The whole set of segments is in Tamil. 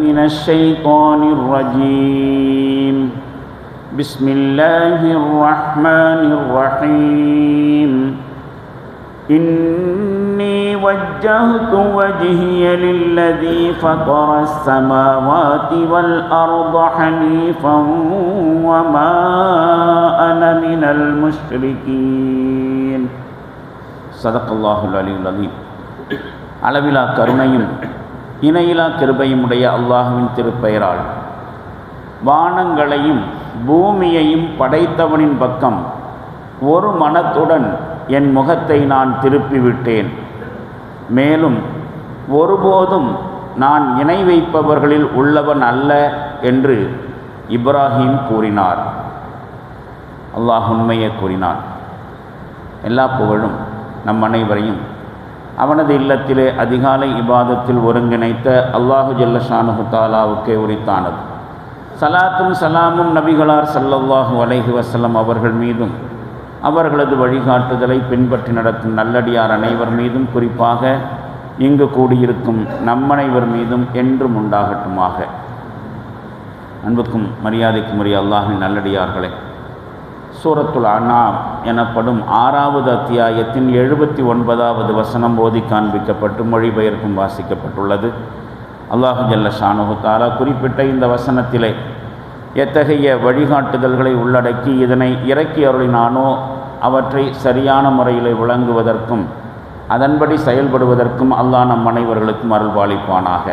من الشيطان الرجيم. بسم الله الرحمن الرحيم. إني وجهت وجهي للذي فطر السماوات والأرض حنيفا وما أنا من المشركين. صدق الله العلي العظيم. அளவிலா கருணையும் இணையிலா கிருபையும் உடைய அல்லாஹ்வின் திருப்பெயரால் வானங்களையும் பூமியையும் படைத்தவனின் பக்கம் ஒரு மனத்துடன் என் முகத்தை நான் திருப்பிவிட்டேன். மேலும் ஒருபோதும் நான் இணை வைப்பவர்களில் உள்ளவன் அல்ல என்று இப்ராஹீம் கூறினார். அல்லாஹ் உண்மையை கூறினான். எல்லா புகழும் நம் அனைவரையும் அவனது இல்லத்திலே அதிகாலை இபாதத்தில் ஒருங்கிணைத்த அல்லாஹு ஜல்ல ஷானுஹு தஆலாவுக்கே உரித்தானது. சலாத்தும் சலாமும் நபிகளார் ஸல்லல்லாஹு அலைஹி வஸல்லம் அவர்கள் மீதும் அவர்களது வழிகாட்டுதலை பின்பற்றி நடத்தும் நல்லடியார் அனைவர் மீதும் குறிப்பாக இங்கு கூடியிருக்கும் நம்மனைவர் மீதும் என்றும் உண்டாகட்டுமாக. அன்புக்கும் மரியாதைக்கும் உரிய அல்லாஹ்வின் நல்லடியார்களே, சூரத்துல் அன்ஆம் எனப்படும் 6வது அத்தியாயத்தின் 79வது வசனம் ஓதி காண்பிக்கப்பட்டு மொழிபெயர்ப்பும் வாசிக்கப்பட்டுள்ளது. அல்லாஹு ஜல்ல ஷானுஹு தஆலா குறிப்பிட்ட இந்த வசனத்திலே எத்தகைய வழிகாட்டுதல்களை உள்ளடக்கி இதனை இறக்கி அருளினானோ அவற்றை சரியான முறையில் விளங்குவதற்கும் அதன்படி செயல்படுவதற்கும் அல்லாஹ் நம் அனைவர்களுக்கும் அருள்பாலிப்பானாக.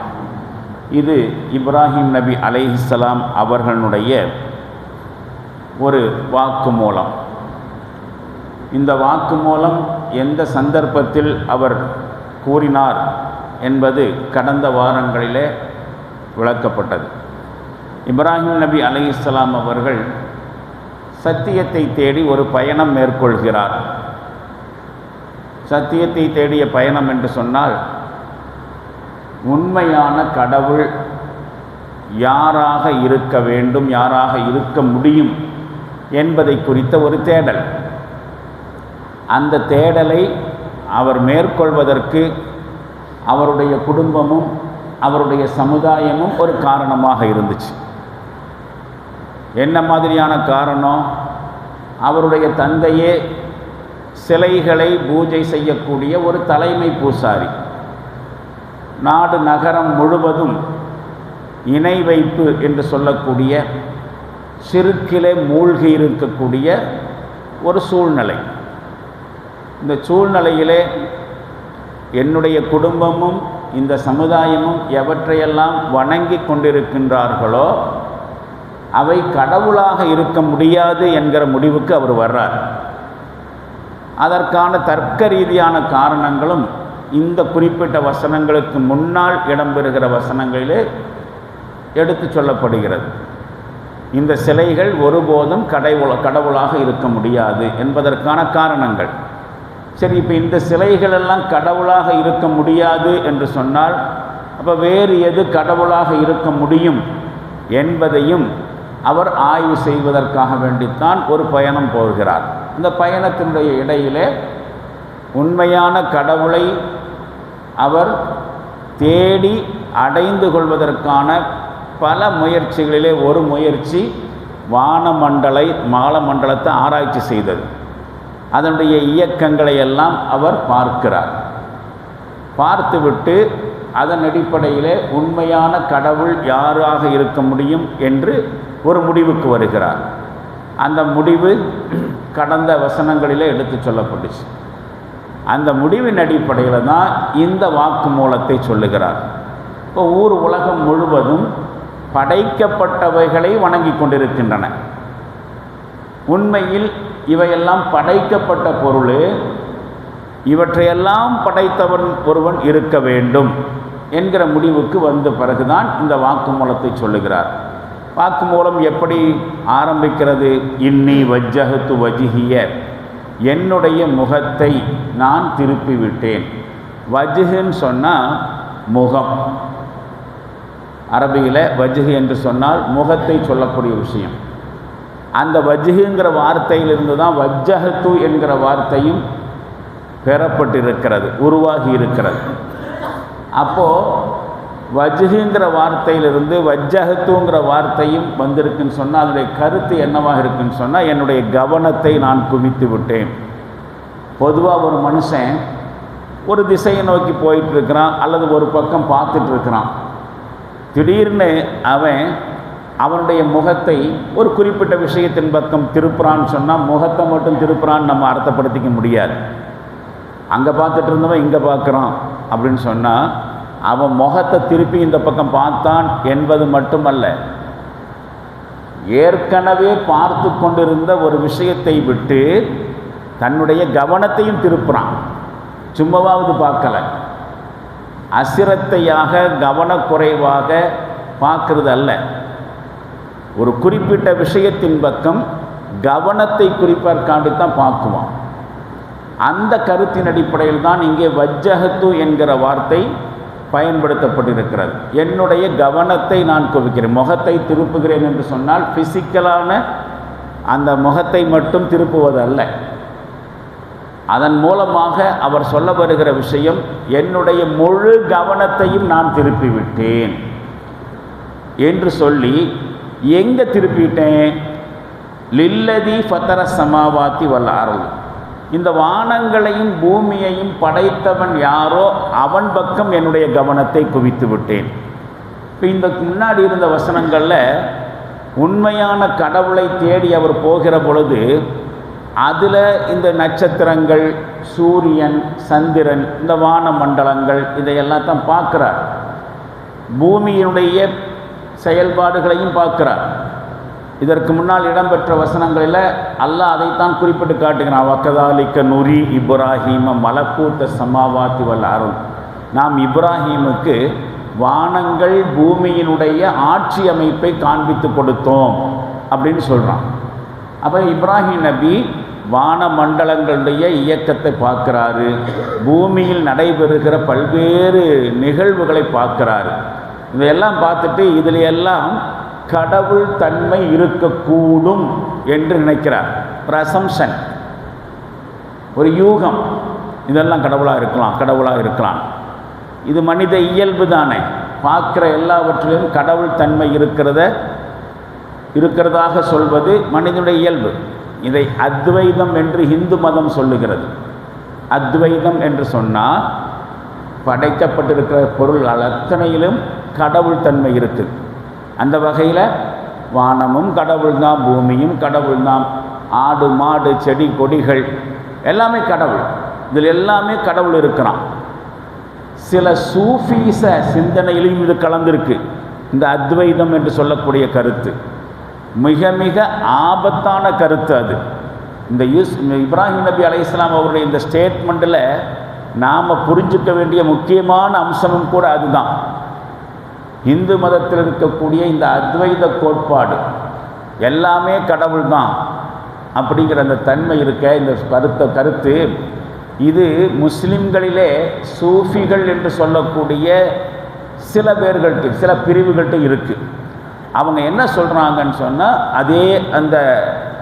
இது இப்ராஹிம் நபி அலைஹிஸ்ஸலாம் அவர்களுடைய ஒரு வாக்குமூலம். இந்த வாக்குமூலம் எந்த சந்தர்ப்பத்தில் அவர் கூறினார் என்பது கடந்த வாரங்களிலே விளக்கப்பட்டது. இப்ராஹிம் நபி அலைஹிஸ்ஸலாம் அவர்கள் சத்தியத்தை தேடி ஒரு பயணம் மேற்கொள்கிறார். சத்தியத்தை தேடிய பயணம் என்று சொன்னால் உண்மையான கடவுள் யாராக இருக்க வேண்டும், யாராக இருக்க முடியும் என்பதை குறித்த ஒரு தேடல். அந்த தேடலை அவர் மேற்கொள்வதற்கு அவருடைய குடும்பமும் அவருடைய சமுதாயமும் ஒரு காரணமாக இருந்துச்சு. என்ன மாதிரியான காரணம்? அவருடைய தந்தையே சிலைகளை பூஜை செய்யக்கூடிய ஒரு தலைமை பூசாரி. நாடு நகரம் முழுவதும் இணை வைப்பு என்று சொல்லக்கூடிய சிறுக்கிலே மூழ்கி இருக்கக்கூடிய ஒரு சூழ்நிலை. இந்த சூழ்நிலையிலே என்னுடைய குடும்பமும் இந்த சமுதாயமும் எவற்றையெல்லாம் வணங்கி கொண்டிருக்கின்றார்களோ அவை கடவுளாக இருக்க முடியாது என்கிற முடிவுக்கு அவர் வர்றார். அதற்கான தர்க்க ரீதியான காரணங்களும் இந்த குறிப்பிட்ட வசனங்களுக்கு முன்னால் இடம்பெறுகிற வசனங்களிலே எடுத்து சொல்லப்படுகிறது. இந்த சிலைகள் ஒருபோதும் கடவுளாக இருக்க முடியாது என்பதற்கான காரணங்கள். சரி, இப்போ இந்த சிலைகளெல்லாம் கடவுளாக இருக்க முடியாது என்று சொன்னால் அப்போ வேறு எது கடவுளாக இருக்க முடியும் என்பதையும் அவர் ஆய்வு செய்வதற்காக வேண்டித்தான் ஒரு பயணம் போகிறார். இந்த பயணத்தினுடைய இடையிலே உண்மையான கடவுளை அவர் தேடி அடைந்து கொள்வதற்கான பல முயற்சிகளிலே ஒரு முயற்சி வானமண்டலத்தை ஆராய்ச்சி செய்தது. அதனுடைய இயக்கங்களை எல்லாம் அவர் பார்க்கிறார். பார்த்துவிட்டு அதன் அடிப்படையிலே உண்மையான கடவுள் யாராக இருக்க முடியும் என்று ஒரு முடிவுக்கு வருகிறார். அந்த முடிவு கடந்த வசனங்களிலே எடுத்து சொல்லப்பட்டுச்சு. அந்த முடிவின் அடிப்படையில் தான் இந்த வாக்குமூலத்தை சொல்லுகிறார். இப்போ உலகம் முழுவதும் படைக்கப்பட்டவைகளை வணங்கி கொண்டிருக்கின்றன. உண்மையில் இவையெல்லாம் படைக்கப்பட்ட பொருள். இவற்றையெல்லாம் படைத்தவன் ஒருவன் இருக்க வேண்டும் என்கிற முடிவுக்கு வந்த பிறகுதான் இந்த வாக்குமூலத்தை சொல்லுகிறார். வாக்குமூலம் எப்படி ஆரம்பிக்கிறது? இன்னி வஜ்ஜஹத்து வஜ்ஹிய, என்னுடைய முகத்தை நான் திருப்பிவிட்டேன். வஜ்ஹுன்னு சொன்னால் முகம். அரபியில் வஜ்ஹு என்று சொன்னால் முகத்தை சொல்லக்கூடிய விஷயம். அந்த வஜ்ஹுங்கிற வார்த்தையிலிருந்து தான் வஜ்ஜஹத்து என்கிற வார்த்தையும் பெறப்பட்டிருக்கிறது, உருவாகி இருக்கிறது. அப்போது வஜ்ஹுங்கிற வார்த்தையிலிருந்து வஜ்ஜஹத்துங்கிற வார்த்தையும் வந்திருக்குன்னு சொன்னால் அதனுடைய கருத்து என்னவாக இருக்குன்னு சொன்னால் என்னுடைய கவனத்தை நான் குவித்து விட்டேன். பொதுவாக ஒரு மனுஷன் ஒரு திசையை நோக்கி போயிட்டு இருக்கிறான் அல்லது ஒரு பக்கம் பார்த்துட்டு இருக்கிறான். திடீர்னு அவனுடைய முகத்தை ஒரு குறிப்பிட்ட விஷயத்தின் பக்கம் திருப்புறான்னு சொன்னால் முகத்தை மட்டும் திருப்புறான்னு நம்ம அர்த்தப்படுத்திக்க முடியாது. அங்கே பார்த்துட்டு இருந்தவன் இங்கே பார்க்குறான் அப்படின்னு சொன்னால் அவன் முகத்தை திருப்பி இந்த பக்கம் பார்த்தான் என்பது மட்டுமல்ல, ஏற்கனவே பார்த்து கொண்டிருந்த ஒரு விஷயத்தை விட்டு தன்னுடைய கவனத்தையும் திருப்புறான். சும்மாவாவது பார்க்கல, அசிரத்தையாக கவனக்குறைவாக பார்க்கறது அல்ல. ஒரு குறிப்பிட்ட விஷயத்தின் பக்கம் கவனத்தை குறிப்பதற்காண்டி தான் பார்க்குவான். அந்த கருத்தின் அடிப்படையில் தான் இங்கே வஜ்ஜஹத்து என்கிற வார்த்தை பயன்படுத்தப்பட்டிருக்கிறது. என்னுடைய கவனத்தை நான் குவிக்கிறேன், முகத்தை திருப்புகிறேன் என்று சொன்னால் ஃபிசிக்கலான அந்த முகத்தை மட்டும் திருப்புவதல்ல. அதன் மூலமாக அவர் சொல்ல வருகிற விஷயம், என்னுடைய முழு கவனத்தையும் நான் திருப்பிவிட்டேன் என்று சொல்லி, எங்கே திருப்பிட்டேன்? லில்லதி ஃபத்தர சமாவாத்தி வல் அர்ள், இந்த வானங்களையும் பூமியையும் படைத்தவன் யாரோ அவன் பக்கம் என்னுடைய கவனத்தை குவித்து விட்டேன். இப்போ இந்த முன்னாடி இருந்த வசனங்களில் உண்மையான கடவுளை தேடி அவர் போகிற பொழுது அதில் இந்த நட்சத்திரங்கள், சூரியன், சந்திரன், இந்த வான மண்டலங்கள் இதையெல்லாம் தான் பார்க்குறார். பூமியினுடைய செயல்பாடுகளையும் பார்க்குறார். இதற்கு முன்னால் இடம்பெற்ற வசனங்களில் அல்லாஹ் அதைத்தான் குறிப்பிட்டு காட்டுகிறான். வக்கதாலிக்க நுரி இப்ராஹீம மலக்கூத்த சமாவாத்தி வல் அருள், நாம் இப்ராஹீமுக்கு வானங்கள் பூமியினுடைய ஆட்சி அமைப்பை காண்பித்து கொடுத்தோம் அப்படின்னு சொல்கிறான். அப்போ இப்ராஹிம் நபி வான மண்டலங்களுடைய இயக்கத்தை பார்க்குறாரு, பூமியில் நடைபெறுகிற பல்வேறு நிகழ்வுகளை பார்க்குறாரு. இதையெல்லாம் பார்த்துட்டு இதில் எல்லாம் கடவுள் தன்மை இருக்கக்கூடும் என்று நினைக்கிறார். ஒரு அசம்ஷன், ஒரு யூகம், இதெல்லாம் கடவுளாக இருக்கலாம். இது மனித இயல்பு தானே. பார்க்குற எல்லாவற்றிலும் கடவுள் தன்மை இருக்கிறதாக சொல்வது மனிதனுடைய இயல்பு. இதை அத்வைதம் என்று இந்து மதம் சொல்லுகிறது. அத்வைதம் என்று சொன்னால் படைக்கப்பட்டிருக்கிற பொருள் அத்தனையிலும் கடவுள் தன்மை இருக்குது. அந்த வகையில் வானமும் கடவுள் தான், பூமியும் கடவுள் தான், ஆடு மாடு செடி கொடிகள் எல்லாமே கடவுள். இதில் எல்லாமே கடவுள் இருக்கிறான். சில சூஃபீச சிந்தனையிலையும் இது கலந்திருக்கு. இந்த அத்வைதம் என்று சொல்லக்கூடிய கருத்து மிக மிக ஆபத்தான கருத்து. அது இந்த இப்ராஹிம் நபி அலைஹிஸ்ஸலாம் அவருடைய இந்த ஸ்டேட்மெண்ட்டில் நாம் புரிஞ்சுக்க வேண்டிய முக்கியமான அம்சமும் கூட அதுதான். இந்து மதத்தில் இருக்கக்கூடிய இந்த அத்வைத கோட்பாடு எல்லாமே கடவுள் தான் அப்படிங்கிற அந்த தன்மை இருக்க, இந்த கருத்து இது முஸ்லிம்களிலே சூஃபிகள் என்று சொல்லக்கூடிய சில பேர்கள்ட்ட, சில பிரிவுகள்கிட்ட இருக்குது. அவங்க என்ன சொல்கிறாங்கன்னு சொன்னால் அதே அந்த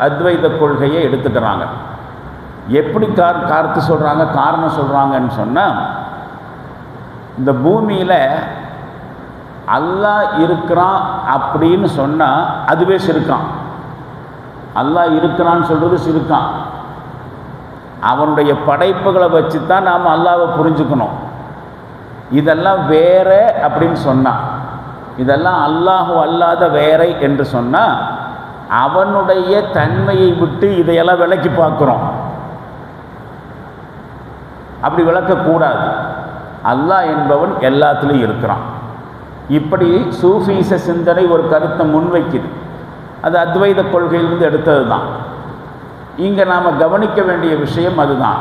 அத்வைத கொள்கையை எடுத்துக்கிறாங்க. எப்படி காரணம் சொல்கிறாங்கன்னு சொன்னால், இந்த பூமியில் அல்லாஹ் இருக்கிறான் அப்படின்னு சொன்னால் அதுவே சிறுக்கான். அல்லாஹ் இருக்கிறான்னு சொல்கிறது சிறுக்கான். அவனுடைய படைப்புகளை வச்சு தான் நாம் அல்லாஹ்வை புரிஞ்சுக்கணும். இதெல்லாம் வேற அப்படின்னு சொன்னான், இதெல்லாம் அல்லாஹு அல்லாத வேறை என்று சொன்னால் அவனுடைய தன்மையை விட்டு இதையெல்லாம் விளக்கி பார்க்குறோம். அப்படி விளக்கக்கூடாது. அல்லாஹ் என்பவன் எல்லாத்துலேயும் இருக்கிறான். இப்படி சூஃபீச சிந்தனை ஒரு கருத்தை முன்வைக்குது. அது அத்வைத கொள்கையிலிருந்து எடுத்தது தான். இங்கே நாம் கவனிக்க வேண்டிய விஷயம் அதுதான்.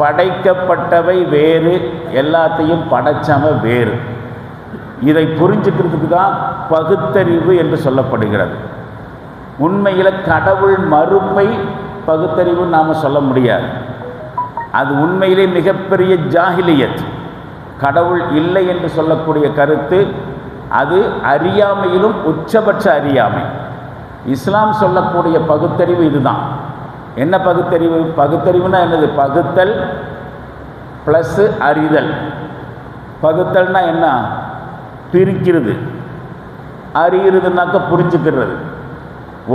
படைக்கப்பட்டவை வேறு, எல்லாத்தையும் படைச்சவன் வேறு. இதை புரிஞ்சுக்கிறதுக்கு தான் பகுத்தறிவு என்று சொல்லப்படுகிறது. உண்மையில் கடவுள் மறுப்பை பகுத்தறிவு நாம் சொல்ல முடியாது. அது உண்மையிலே மிகப்பெரிய ஜாஹிலியத். கடவுள் இல்லை என்று சொல்லக்கூடிய கருத்து அது அறியாமையிலும் உச்சபட்ச அறியாமை. இஸ்லாம் சொல்லக்கூடிய பகுத்தறிவு இதுதான். என்ன பகுத்தறிவு? பகுத்தறிவுனா என்னது? பகுத்தல் ப்ளஸ் அறிதல். பகுத்தல்னா என்ன? பிரிக்கிறது. அறிகிறதுனாக்க புரிஞ்சுக்கிறது.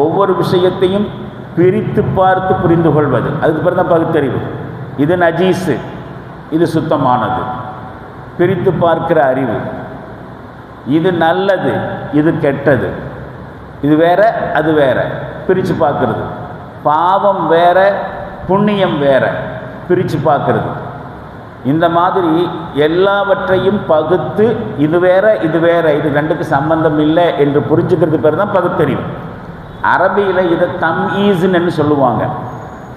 ஒவ்வொரு விஷயத்தையும் பிரித்து பார்த்து புரிந்து கொள்வது, அதுக்கு பிறகு தான் பகுத்தறிவு. இது நஜீஸு, இது சுத்தமானது, பிரித்து பார்க்கிற அறிவு. இது நல்லது, இது கெட்டது, இது வேற அது வேற, பிரித்து பார்க்கறது. பாவம் வேற புண்ணியம் வேற, பிரித்து பார்க்கறது. இந்த மாதிரி எல்லாவற்றையும் பகுத்து இது வேற இது வேற, இது ரெண்டுக்கு சம்பந்தம் இல்லை என்று புரிஞ்சுக்கிறது பேர் தான் பகுத்தறிவு. அரபியில் இதை தம்ஈஸ்ன்னு சொல்லுவாங்க.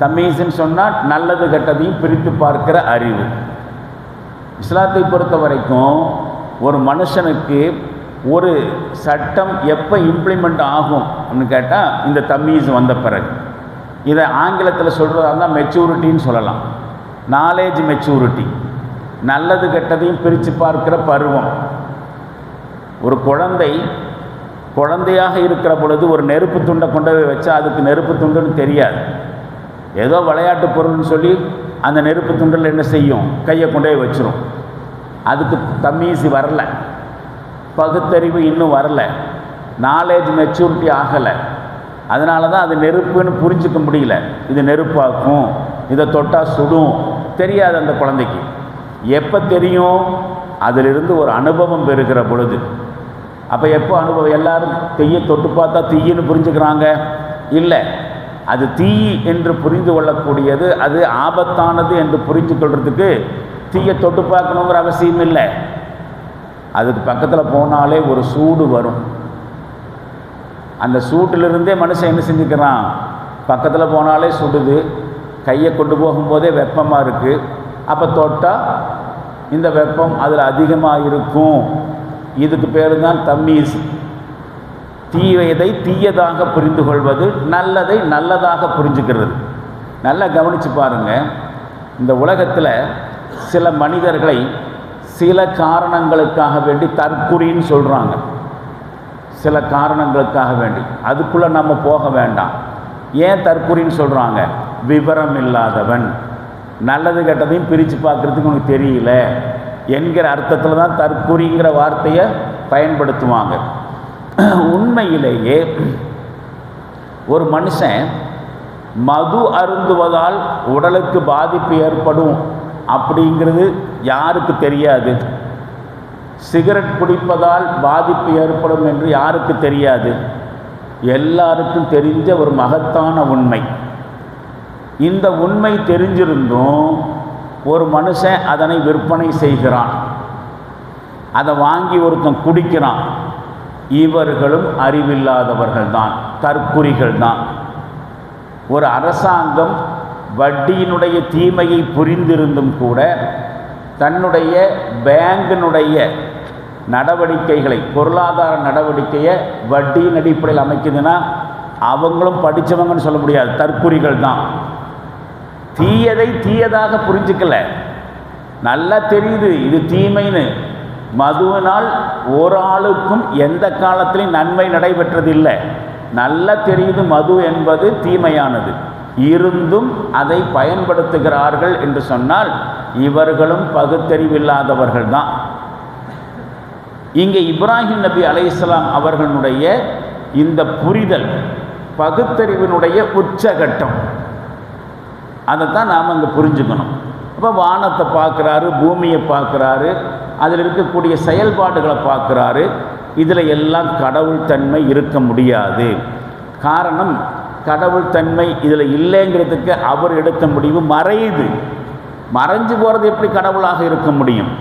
தம்ஈஸ்ன்னு சொன்னால் நல்லது கெட்டதையும் பிரித்து பார்க்கிற அறிவு. இஸ்லாத்தை பொறுத்த வரைக்கும் ஒரு மனுஷனுக்கு ஒரு சட்டம் எப்போ இம்ப்ளிமெண்ட் ஆகும் அப்படின்னு கேட்டால் இந்த தம்ஈஸ் வந்த பிறகு. இதை ஆங்கிலத்தில் சொல்கிறதா இருந்தால் மெச்சூரிட்டின்னு சொல்லலாம். நாலேஜ் மெச்சூரிட்டி, நல்லது கெட்டதையும் பிரித்து பார்க்கிற பருவம். ஒரு குழந்தையாக இருக்கிற பொழுது ஒரு நெருப்பு துண்டை கொண்டு போய் வச்சா அதுக்கு நெருப்பு துண்டுன்னு தெரியாது. ஏதோ விளையாட்டு பொருள்னு சொல்லி அந்த நெருப்பு துண்டில் என்ன செய்யும், கையை கொண்டு போய் வச்சிரும். அதுக்கு தம்மீசி வரல, பகுத்தறிவு இன்னும் வரல, நாலேஜ் மெச்சூரிட்டி ஆகலை. அதனால தான் அது நெருப்புன்னு புரிஞ்சிக்க முடியல. இது நெருப்பாக்கும், இதை தொட்டால் சுடும், தெரியாது அந்த குழந்தைக்கு. எப்போ தெரியும்? அதிலிருந்து ஒரு அனுபவம் பெறுகிற பொழுது. அப்போ எப்போ அனுபவம்? எல்லாரும் தீயை தொட்டு பார்த்தா தீயின்னு புரிஞ்சுக்கிறாங்க? இல்லை, அது தீ என்று புரிந்து கொள்ளக்கூடியது, அது ஆபத்தானது என்று புரிந்து கொள்றதுக்கு தீயை தொட்டு பார்க்கணுங்கிற அவசியம் இல்லை. அதுக்கு பக்கத்தில் போனாலே ஒரு சூடு வரும். அந்த சூட்டிலிருந்தே மனுஷன் என்ன செஞ்சுக்கிறான், பக்கத்தில் போனாலே சுடுது, கையை கொண்டு போகும்போதே வெப்பமாக இருக்குது. அப்போ தொட்டால் இந்த வெப்பம் அதில் அதிகமாக இருக்கும். இதுக்கு பேர் தான் தம்மீஸ். தீயதை தீயதாக புரிந்து கொள்வது, நல்லதை நல்லதாக புரிஞ்சுக்கிறது. நல்லா கவனித்து பாருங்கள். இந்த உலகத்தில் சில மனிதர்களை சில காரணங்களுக்காக வேண்டி தற்குறின்னு சொல்கிறாங்க. சில காரணங்களுக்காக வேண்டி, அதுக்குள்ளே நம்ம போக வேண்டாம். ஏன் தற்குறின்னு சொல்கிறாங்க? விவரம் இல்லாதவன், நல்லது கெட்டதையும் பிரித்து பார்க்குறதுக்கு உனக்கு தெரியல என்கிற அர்த்தத்தில் தான் தற்குறிங்கிற வார்த்தையை பயன்படுத்துவாங்க. உண்மையிலேயே ஒரு மனுஷன் மது அருந்துவதால் உடலுக்கு பாதிப்பு ஏற்படும் அப்படிங்கிறது யாருக்கு தெரியாது? சிகரெட் குடிப்பதால் பாதிப்பு ஏற்படும் என்று யாருக்கு தெரியாது? எல்லாருக்கும் தெரிஞ்ச ஒரு மகத்தான உண்மை. இந்த உண்மை தெரிஞ்சிருந்தும் ஒரு மனுஷன் அதனை விற்பனை செய்கிறான், அதை வாங்கி ஒருத்தன் குடிக்கிறான். இவர்களும் அறிவில்லாதவர்கள் தான், தற்குறிகள் தான். ஒரு அரசாங்கம் வட்டியினுடைய தீமையை புரிந்திருந்தும் கூட தன்னுடைய பேங்கினுடைய நடவடிக்கைகளை, பொருளாதார நடவடிக்கையை வட்டியின் அடிப்படையில் அமைக்குதுன்னா அவங்களும் படித்தவங்கன்னு சொல்ல முடியாது, தற்குறிகள் தான். தீயதை தீயதாக புரிஞ்சுக்கல, நல்லா தெரியுது இது தீமைன்னு. மதுவினால் ஒரு ஆளுக்கும் எந்த காலத்திலையும் நன்மை நடைபெற்றதில்லை. நல்லா தெரியுது மது என்பது தீமையானது, இருந்தும் அதை பயன்படுத்துகிறார்கள் என்று சொன்னால் இவர்களும் பகுத்தறிவில்லாதவர்கள் தான். இங்கே இப்ராஹிம் நபி அலைஹிஸ்ஸலாம் அவர்களுடைய இந்த புரிதல் பகுத்தறிவினுடைய உச்சகட்டம். அதைத்தான் நாம் அங்கே புரிஞ்சுக்கணும். அப்போ வானத்தை பார்க்குறாரு, பூமியை பார்க்குறாரு, அதில் இருக்கக்கூடிய செயல்பாடுகளை பார்க்குறாரு. இதில் எல்லாம் கடவுள் தன்மை இருக்க முடியாது. காரணம், கடவுள் தன்மை இதில் இல்லைங்கிறதுக்கு அவர் எடுத்த முடிவு மறையுது. மறைஞ்சு போகிறது எப்படி கடவுளாக இருக்க முடியும்?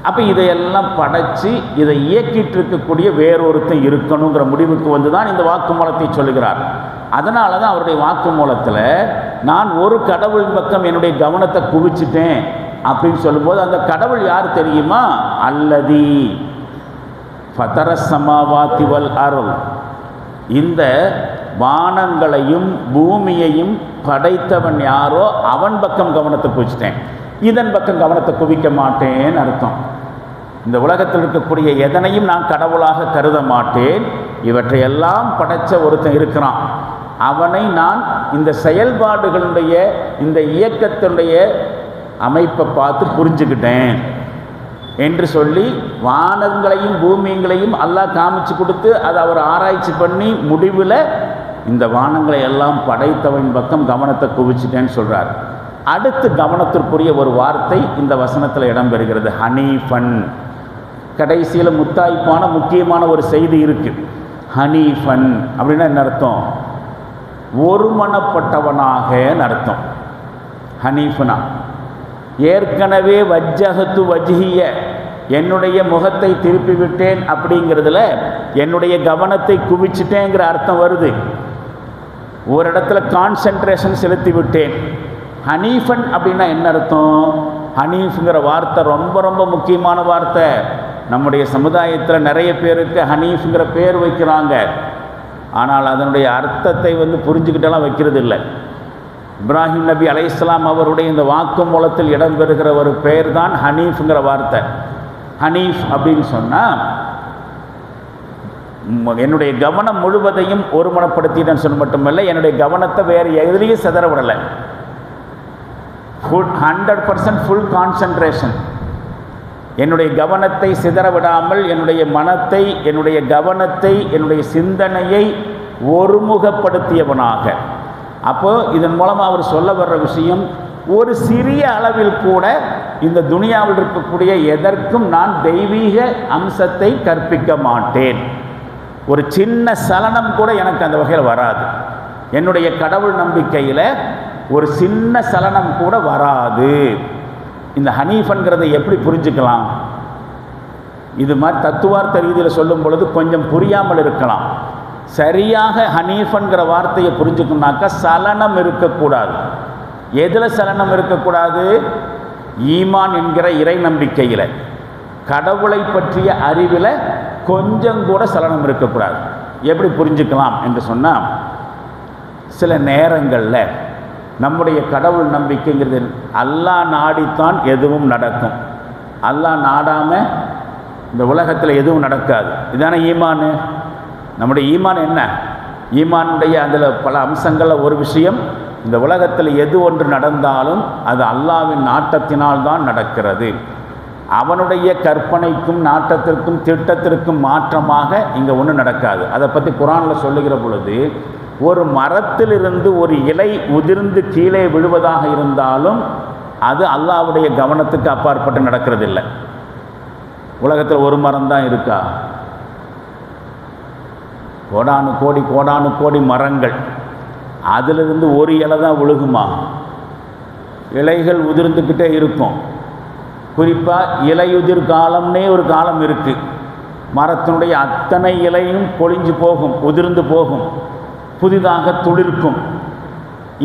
அப்போ இதையெல்லாம் படைச்சு இதை இயக்கிட்டு இருக்கக்கூடிய வேறொருத்தன் இருக்கணுங்கிற முடிவுக்கு வந்து தான் இந்த வாக்குமூலத்தை சொல்லுகிறார். அதனால தான் அவருடைய வாக்குமூலத்தில் நான் ஒரு கடவுள் பக்கம் என்னுடைய கவனத்தை குவிச்சிட்டேன் அப்படின்னு சொல்லும்போது அந்த கடவுள் யார் தெரியுமா? அல்லதி ஃபதர ஸமாவாதி வல் அர்ள், இந்த வானங்களையும் பூமியையும் படைத்தவன் யாரோ அவன் பக்கம் கவனத்தை குவிச்சிட்டேன், இதன் பக்கம் கவனத்தை குவிக்க மாட்டேன்னு அர்த்தம். இந்த உலகத்தில் இருக்கக்கூடிய எதனையும் நான் கடவுளாக கருத மாட்டேன். இவற்றையெல்லாம் படைத்த ஒருத்தன் இருக்கிறான், அவனை நான் இந்த செயல்பாடுகளுடைய இந்த இயக்கத்தினுடைய அமைப்பை பார்த்து புரிஞ்சுக்கிட்டேன் என்று சொல்லி வானங்களையும் பூமியங்களையும் அல்லாஹ் காமிச்சு கொடுத்து அதை அவர் ஆராய்ச்சி பண்ணி முடிவில் இந்த வானங்களை எல்லாம் படைத்தவன் பக்கம் கவனத்தை குவிச்சிட்டேன்னு சொல்கிறார். அடுத்து கவனத்திற்குரிய ஒரு வார்த்தை இந்த வசனத்தில் இடம்பெறுகிறது, ஹனீஃபன். கடைசியில் முத்தாய்ப்பான முக்கியமான ஒரு செய்தி இருக்குது. ஹனீஃபன் அப்படின்னா என்ன அர்த்தம்? ஒருமனப்பட்டவனாகன்னு அர்த்தம். ஹனீஃபனா ஏற்கனவே வஜ்ஜஹத்து வஜ்ஹிய, என்னுடைய முகத்தை திருப்பி விட்டேன் அப்படிங்கிறதுல என்னுடைய கவனத்தை குவிச்சிட்டேங்கிற அர்த்தம் வருது. ஒரு இடத்துல கான்சென்ட்ரேஷன் செலுத்தி விட்டேன். ஹனீஃபன் அப்படின்னா என்ன அர்த்தம்? ஹனீஃப்ங்கிற வார்த்தை ரொம்ப ரொம்ப முக்கியமான வார்த்தை. நம்முடைய சமுதாயத்தில் நிறைய பேருக்கு ஹனீஃப்ங்கிற பேர் வைக்கிறாங்க, ஆனால் அதனுடைய அர்த்தத்தை புரிஞ்சுக்கிட்டெல்லாம் வைக்கிறது இல்லை. இப்ராஹிம் நபி அலைஹிஸ்ஸலாம் அவருடைய இந்த வாக்கு மூலத்தில் இடம்பெறுகிற ஒரு பெயர் தான் ஹனீஃப்ங்கிற வார்த்தை. ஹனீஃப் அப்படின்னு சொன்னால் என்னுடைய கவனம் முழுவதையும் ஒருமனப்படுத்திட்டேன்னு சொல்ல மட்டுமல்ல, என்னுடைய கவனத்தை வேறு எதுலேயும் சிதற விடலை. 100% ஃபுல் கான்சன்ட்ரேஷன். என்னுடைய கவனத்தை சிதற விடாமல் என்னுடைய மனத்தை, என்னுடைய கவனத்தை, என்னுடைய சிந்தனையை ஒருமுகப்படுத்தியவனாக. அப்போது இதன் மூலமாக அவர் சொல்ல வர்ற விஷயம், ஒரு சிறிய அளவில் கூட இந்த துனியாவில் இருக்கக்கூடிய எதற்கும் நான் தெய்வீக அம்சத்தை கற்பிக்க மாட்டேன். ஒரு சின்ன சலனம் கூட எனக்கு அந்த வகையில் வராது. என்னுடைய கடவுள் நம்பிக்கையில் ஒரு சின்ன சலனம் கூட வராது. இந்த ஹனீஃபன்கிறதை எப்படி புரிஞ்சுக்கலாம்? இது மாதிரி தத்துவார்த்த ரீதியில் சொல்லும் பொழுது கொஞ்சம் புரியாமல் இருக்கலாம். சரியாக ஹனீஃபன்கிற வார்த்தையை புரிஞ்சுக்கணும்னாக்கா சலனம் இருக்கக்கூடாது. எதில் சலனம் இருக்கக்கூடாது? ஈமான் என்கிற இறை நம்பிக்கையில், கடவுளை பற்றிய அறிவில் கொஞ்சம் கூட சலனம் இருக்கக்கூடாது. எப்படி புரிஞ்சுக்கலாம் என்று சொன்னால், சில நேரங்களில் நம்முடைய கடவுள் நம்பிக்கைங்கிறது அல்லாஹ் நாடித்தான் எதுவும் நடக்கும். அல்லாஹ் நாடாமல் இந்த உலகத்தில் எதுவும் நடக்காது. இதான ஈமான். நம்முடைய ஈமான் என்ன? ஈமானுடைய அதில் பல அம்சங்களில் ஒரு விஷயம், இந்த உலகத்தில் எது ஒன்று நடந்தாலும் அது அல்லாஹ்வின் நாட்டத்தினால்தான் நடக்கிறது. அவனுடைய கற்பனைக்கும் நாட்டத்திற்கும் திட்டத்திற்கும் மாற்றமாக இங்கே ஒன்றும் நடக்காது. அதை பற்றி குர்ஆனில் சொல்லுகிற பொழுது, ஒரு மரத்திலிருந்து ஒரு இலை உதிர்ந்து கீழே விழுவதாக இருந்தாலும் அது அல்லாஹ்வுடைய கவனத்துக்கு அப்பாற்பட்டு நடக்கிறது இல்லை. உலகத்தில் ஒரு மரம் தான் இருக்கா? கோடானு கோடி மரங்கள், அதிலிருந்து ஒரு இலை தான் விழுகுமா? இலைகள் உதிர்ந்துக்கிட்டே இருக்கும். குறிப்பாக இலையுதிர் காலம்னே ஒரு காலம் இருக்குது. மரத்தினுடைய அத்தனை இலையும் பொழிஞ்சு போகும், உதிர்ந்து போகும், புதிதாக துளிர்க்கும்.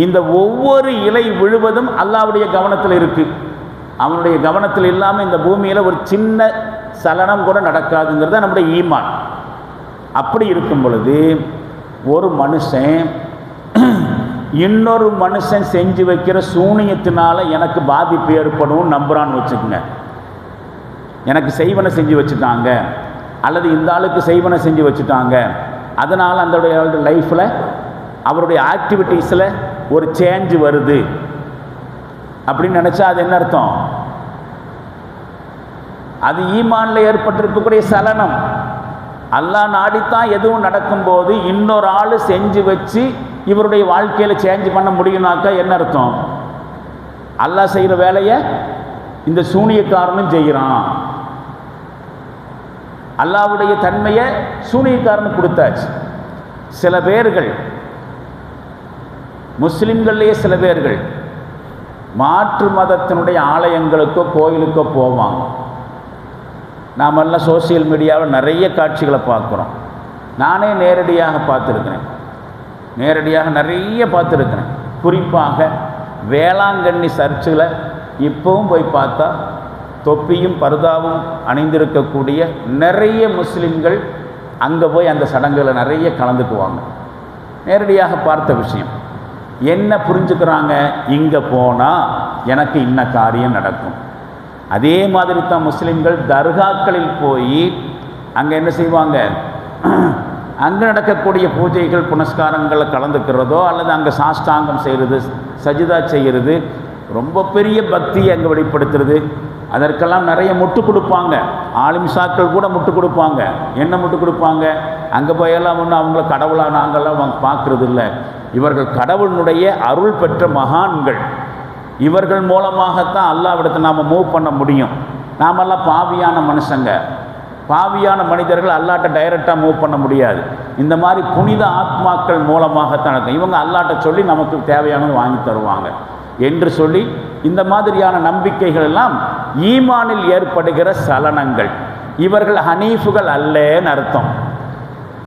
இந்த ஒவ்வொரு இலை விழுவதும் அல்லாஹ்வுடைய கவனத்தில் இருக்குது. அவனுடைய கவனத்தில் இல்லாமல் இந்த பூமியில் ஒரு சின்ன சலனம் கூட நடக்காதுங்கிறது நம்முடைய ஈமான். அப்படி இருக்கும் பொழுது ஒரு மனுஷன் இன்னொரு மனுஷன் செஞ்சு வைக்கிற சூனியத்தினால எனக்கு பாதிப்பு ஏற்படும் நம்புறான்னு வச்சுக்கோங்க. எனக்கு செய்வனை செஞ்சு வச்சுட்டாங்க, அல்லது இந்த ஆளுக்கு செய்வனை செஞ்சு வச்சுட்டாங்க, அதனால் அந்த லைஃப்பில் அவருடைய ஆக்டிவிட்டீஸில் ஒரு சேஞ்சு வருது அப்படின்னு நினச்சா அது என்ன அர்த்தம்? அது ஈமானில் ஏற்பட்டிருக்கக்கூடிய சலனம். அல்லாஹ் நாடித்தான் எதுவும் நடக்கும்போது இன்னொரு ஆள் செஞ்சு வச்சு இவருடைய வாழ்க்கையில் சேஞ்ச் பண்ண முடியும்னாக்கா என்ன அர்த்தம்? அல்லாஹ் செய்கிற வேலையை இந்த சூனியக்காரனும் செய்கிறான். அல்லாஹ்வுடைய தன்மையை சூனியக்காரனுக்கு கொடுத்தாச்சு. சில பேர்கள், முஸ்லிம்கள்லேயே சில பேர்கள் மாற்று மதத்தினுடைய ஆலயங்களுக்கோ கோயிலுக்கோ போவாங்க. நாமெல்லாம் சோசியல் மீடியாவில் நிறைய காட்சிகளை பார்க்குறோம். நானே நேரடியாக நிறைய பார்த்துருக்கிறேன். குறிப்பாக வேளாங்கண்ணி சர்ச்சில் இப்போவும் போய் பார்த்தா தொப்பியும் பர்தாவும் அணிந்திருக்கக்கூடிய நிறைய முஸ்லிம்கள் அங்கே போய் அந்த சடங்குகளை நிறைய கலந்துக்குவாங்க. நேரடியாக பார்த்த விஷயம். என்ன புரிஞ்சுக்கிறாங்க? இங்கே போனால் எனக்கு இன்ன காரியம் நடக்கும். அதே மாதிரி தான் முஸ்லிம்கள் தர்காக்களில் போய் அங்கே என்ன செய்வாங்க? அங்கே நடக்கக்கூடிய பூஜைகள் புனஸ்காரங்களில் கலந்துக்கிறதோ அல்லது அங்கே சாஷ்டாங்கம் செய்கிறது, சஜிதா செய்கிறது, ரொம்ப பெரிய பக்தியை அங்கே வெளிப்படுத்துறது. அதற்கெல்லாம் நிறைய முட்டு கொடுப்பாங்க. ஆலிம்சாக்கள் கூட முட்டு கொடுப்பாங்க. என்ன முட்டு கொடுப்பாங்க? அங்கே போயெல்லாம் ஒன்று அவங்கள கடவுளாக நாங்கள்லாம் பார்க்குறது இல்லை. இவர்கள் கடவுளுடைய அருள் பெற்ற மகான்கள். இவர்கள் மூலமாகத்தான் அல்லாஹ்விடத்தை நாம் மூவ் பண்ண முடியும். நாமெல்லாம் பாவியான மனுஷங்க, பாவியான மனிதர்கள் அல்லாட்ட டைரெக்டாக மூவ் பண்ண முடியாது. இந்த மாதிரி புனித ஆத்மாக்கள் மூலமாகத்தான் நடக்கும். இவங்க அல்லாட்ட சொல்லி நமக்கு தேவையானது வாங்கி தருவாங்க என்று சொல்லி இந்த மாதிரியான நம்பிக்கைகள் எல்லாம் ஈமானில் ஏற்படுகிற சலனங்கள். இவர்கள் ஹனீஃபுகள் அல்லன்னு அர்த்தம்.